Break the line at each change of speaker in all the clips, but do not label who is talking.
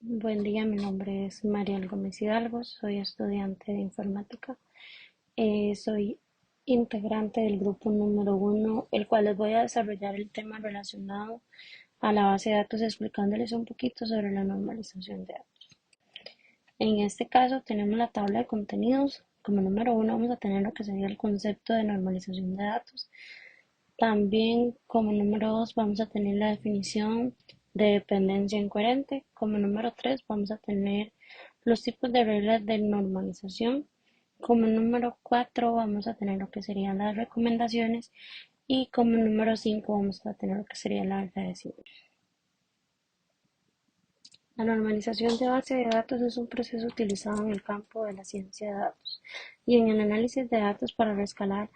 Buen día, mi nombre es Mariel Gómez Hidalgo, soy estudiante de informática. Soy integrante del grupo número uno, el cual les voy a desarrollar el tema relacionado a la base de datos, explicándoles un poquito sobre la normalización de datos. En este caso tenemos la tabla de contenidos. Como número uno vamos a tener lo que sería el concepto de normalización de datos. También como número 2 vamos a tener la definición de dependencia incoherente. Como número 3 vamos a tener los tipos de reglas de normalización. Como número 4 vamos a tener lo que serían las recomendaciones. Y como número 5 vamos a tener lo que sería la agradecimiento. La normalización de base de datos es un proceso utilizado en el campo de la ciencia de datos y en el análisis de datos para rescalar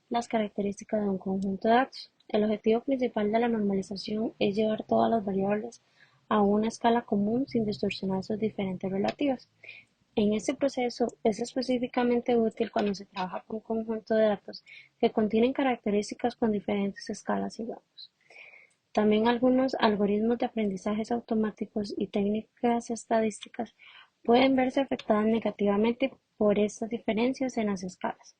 las características de un conjunto de datos. El objetivo principal de la normalización es llevar todas las variables a una escala común sin distorsionar sus diferentes relativas. En este proceso es específicamente útil cuando se trabaja con un conjunto de datos que contienen características con diferentes escalas y rangos. También algunos algoritmos de aprendizajes automáticos y técnicas estadísticas pueden verse afectadas negativamente por estas diferencias en las escalas,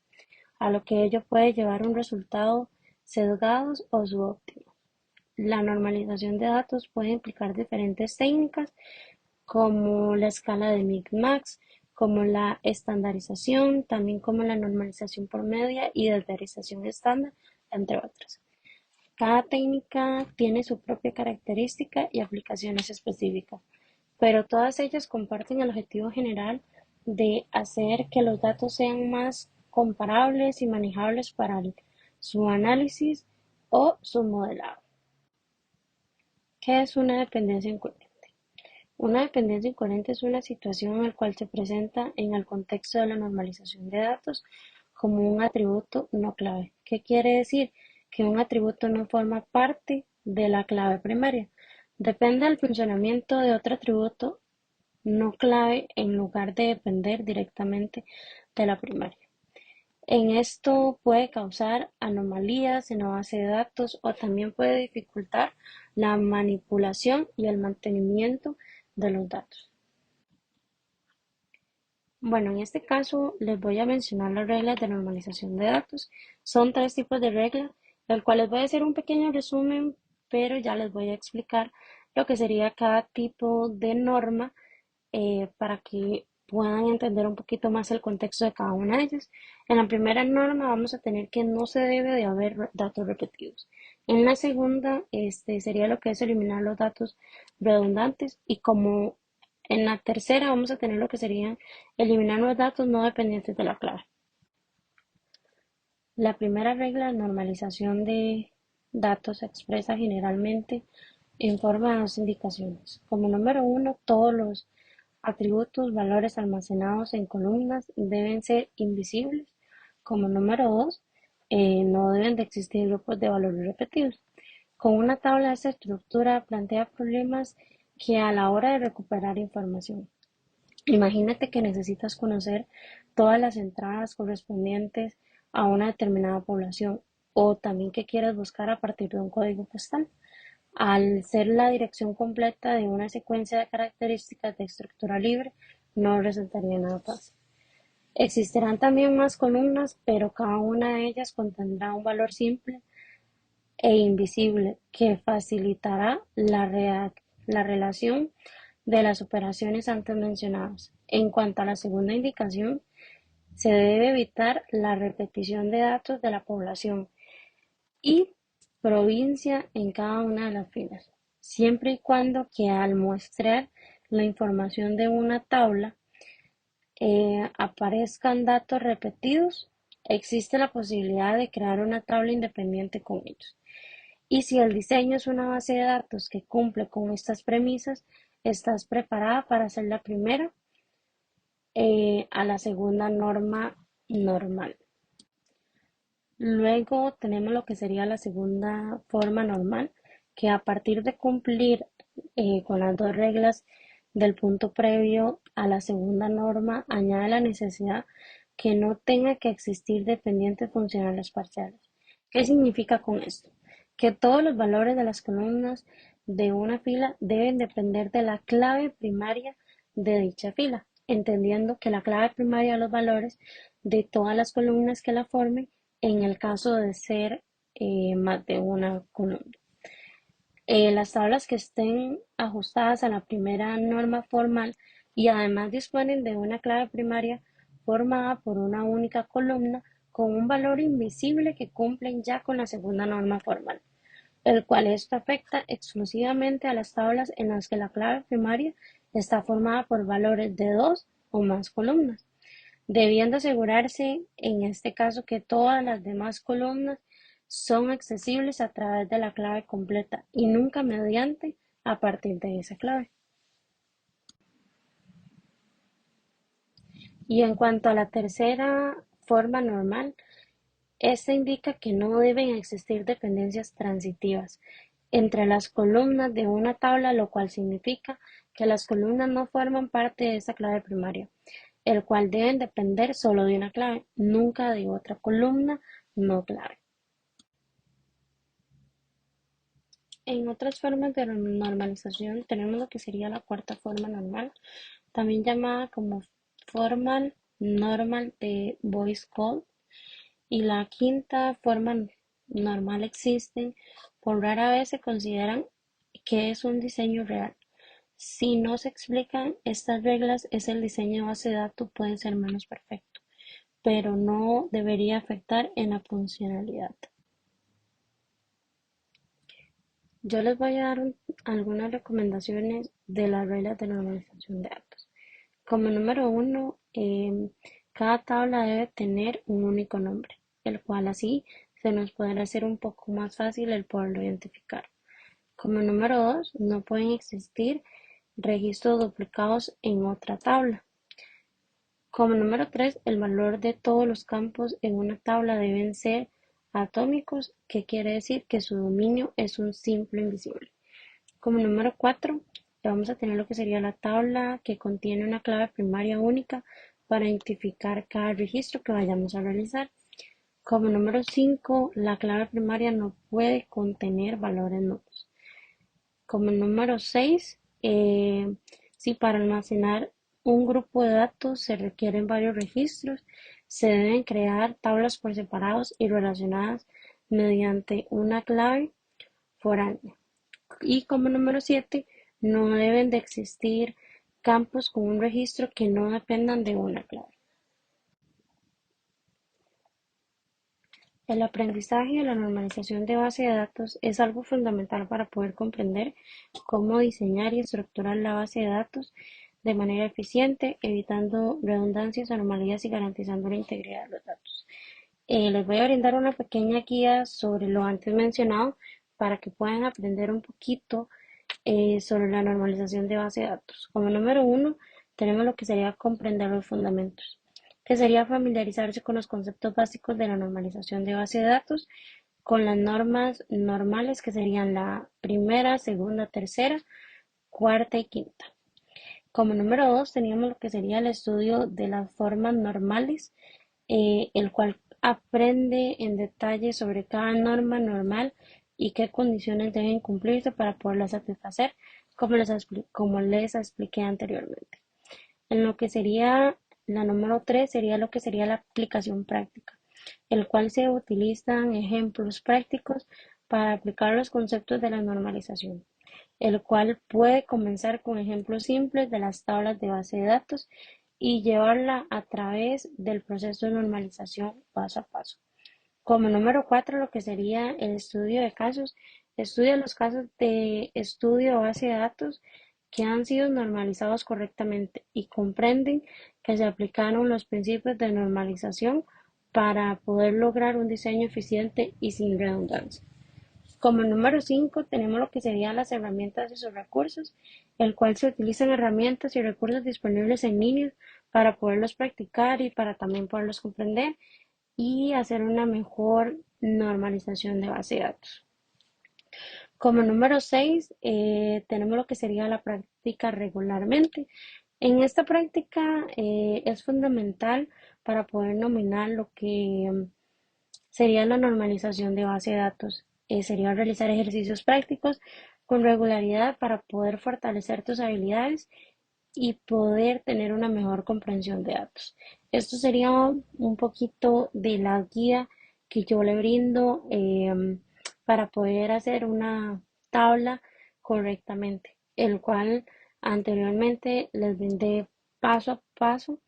a lo que ello puede llevar a un resultado sesgados o subóptimos. La normalización de datos puede implicar diferentes técnicas como la escala de Mix-Max, como la estandarización, también como la normalización por media y desvalorización estándar, entre otras. Cada técnica tiene su propia característica y aplicaciones específicas, pero todas ellas comparten el objetivo general de hacer que los datos sean más comparables y manejables para su análisis o su modelado. ¿Qué es una dependencia incoherente? Una dependencia incoherente es una situación en la cual se presenta en el contexto de la normalización de datos como un atributo no clave. ¿Qué quiere decir? Que un atributo no forma parte de la clave primaria. Depende del funcionamiento de otro atributo no clave en lugar de depender directamente de la primaria. En esto puede causar anomalías en la base de datos o también puede dificultar la manipulación y el mantenimiento de los datos. Bueno, en este caso les voy a mencionar las reglas de normalización de datos. Son tres tipos de reglas, del cual les voy a hacer un pequeño resumen, pero ya les voy a explicar lo que sería cada tipo de norma para que puedan entender un poquito más el contexto de cada una de ellas. En la primera norma vamos a tener que no se debe de haber datos repetidos. En la segunda, sería lo que es eliminar los datos redundantes y como en la tercera vamos a tener lo que sería eliminar los datos no dependientes de la clave. La primera regla de normalización de datos se expresa generalmente en forma de dos indicaciones. Como número uno, todos los atributos, valores almacenados en columnas deben ser invisibles. Como número dos, no deben de existir grupos de valores repetidos. Con una tabla esta estructura plantea problemas que a la hora de recuperar información. Imagínate que necesitas conocer todas las entradas correspondientes a una determinada población o también que quieres buscar a partir de un código postal. Al ser la dirección completa de una secuencia de características de estructura libre, no resultaría nada fácil. Existirán también más columnas, pero cada una de ellas contendrá un valor simple e invisible que facilitará la relación de las operaciones antes mencionadas. En cuanto a la segunda indicación, se debe evitar la repetición de datos de la población y provincia en cada una de las filas, siempre y cuando que al muestrear la información de una tabla aparezcan datos repetidos, existe la posibilidad de crear una tabla independiente con ellos. Y si el diseño es una base de datos que cumple con estas premisas, estás preparada para hacer la primera a la segunda norma normal. Luego tenemos lo que sería la segunda forma normal, que a partir de cumplir con las dos reglas del punto previo a la segunda norma, añade la necesidad que no tenga que existir dependientes funcionales parciales. ¿Qué significa con esto? que todos los valores de las columnas de una fila deben depender de la clave primaria de dicha fila, entendiendo que la clave primaria de los valores de todas las columnas que la formen en el caso de ser más de una columna. Las tablas que estén ajustadas a la primera norma formal y además disponen de una clave primaria formada por una única columna con un valor invisible que cumplen ya con la segunda norma formal, el cual esto afecta exclusivamente a las tablas en las que la clave primaria está formada por valores de dos o más columnas, debiendo asegurarse en este caso que todas las demás columnas son accesibles a través de la clave completa y nunca mediante a partir de esa clave. Y en cuanto a la tercera forma normal, esta indica que no deben existir dependencias transitivas entre las columnas de una tabla, lo cual significa que las columnas no forman parte de esa clave primaria, el cual deben depender solo de una clave, nunca de otra columna no clave. En otras formas de normalización tenemos lo que sería la cuarta forma normal, también llamada como forma normal de Boyce-Codd, y la quinta forma normal existen, por rara vez se consideran que es un diseño real. Si no se explican estas reglas, es el diseño de base de datos puede ser menos perfecto, pero no debería afectar en la funcionalidad. Yo les voy a dar algunas recomendaciones de las reglas de normalización de datos. Como número uno, cada tabla debe tener un único nombre, el cual así se nos podrá hacer un poco más fácil el poderlo identificar. Como número dos, no pueden existir registros duplicados en otra tabla. Como número tres, el valor de todos los campos en una tabla deben ser atómicos, que quiere decir que su dominio es un simple invisible. Como número 4, vamos a tener lo que sería la tabla que contiene una clave primaria única para identificar cada registro que vayamos a realizar. Como número 5, la clave primaria no puede contener valores nulos. Como número 6, si para almacenar un grupo de datos se requieren varios registros, se deben crear tablas por separados y relacionadas mediante una clave foránea. Y como número 7, no deben de existir campos con un registro que no dependan de una clave. El aprendizaje y la normalización de base de datos es algo fundamental para poder comprender cómo diseñar y estructurar la base de datos de manera eficiente, evitando redundancias, anomalías y garantizando la integridad de los datos. Les voy a brindar una pequeña guía sobre lo antes mencionado para que puedan aprender un poquito sobre la normalización de base de datos. Como número uno, tenemos lo que sería comprender los fundamentos, que sería familiarizarse con los conceptos básicos de la normalización de base de datos, con las normas normales que serían la primera, segunda, tercera, cuarta y quinta. Como número dos, teníamos lo que sería el estudio de las formas normales, el cual aprende en detalle sobre cada norma normal y qué condiciones deben cumplirse para poderla satisfacer, como les expliqué anteriormente. En lo que sería la número 3 sería lo que sería la aplicación práctica, el cual se utilizan ejemplos prácticos para aplicar los conceptos de la normalización, el cual puede comenzar con ejemplos simples de las tablas de base de datos y llevarla a través del proceso de normalización paso a paso. Como número 4, lo que sería el estudio de casos, estudia los casos de estudio de base de datos que han sido normalizados correctamente y comprenden que se aplicaron los principios de normalización para poder lograr un diseño eficiente y sin redundancia. Como número 5 tenemos lo que serían las herramientas y sus recursos, el cual se utilizan herramientas y recursos disponibles en línea para poderlos practicar y para también poderlos comprender y hacer una mejor normalización de base de datos. Como número 6 tenemos lo que sería la práctica regularmente. En esta práctica es fundamental para poder nominar lo que sería la normalización de base de datos, sería realizar ejercicios prácticos con regularidad para poder fortalecer tus habilidades y poder tener una mejor comprensión de datos. Esto sería un poquito de la guía que yo le brindo para poder hacer una tabla correctamente, el cual anteriormente les brindé paso a paso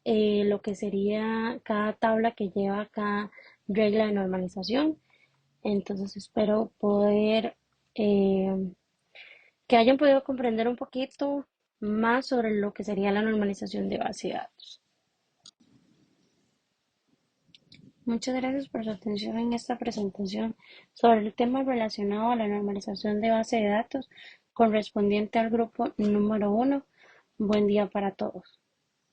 lo que sería cada tabla que lleva cada regla de normalización. Entonces espero poder eh, que hayan podido comprender un poquito más sobre lo que sería la normalización de base de datos. Muchas gracias por su atención en esta presentación sobre el tema relacionado a la normalización de base de datos correspondiente al grupo número 1. Buen día para todos.